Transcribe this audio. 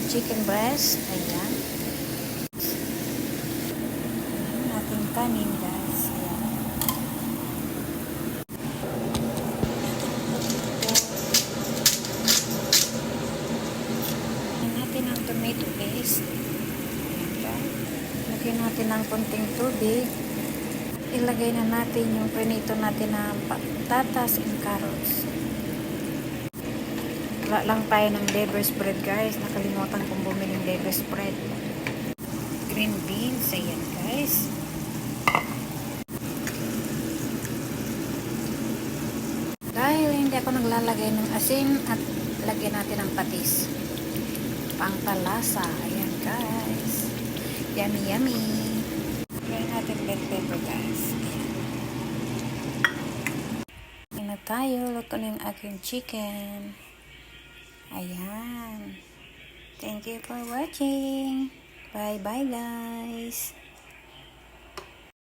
chicken breast. Ayan. Ating kanin, guys. Ayan. Ayan natin ang tomato paste. Ayan. Lagyan natin ng konting tubig. Ilagay na natin yung prinito natin na patatas and carrots. Wala lang tayo ng Devil's bread, guys. Nakalimutan kong bumili ng Devil's bread. Green beans. Ayan, guys. Dahil hindi ako naglalagay ng asin at lagyan natin ng patis. Pangpalasa. Ayan, guys. Yummy, yummy. Lagyan natin bell pepper, guys. Ayan na tayo. Luto na yung aking chicken. Ayan. Thank you for watching. Bye-bye, guys.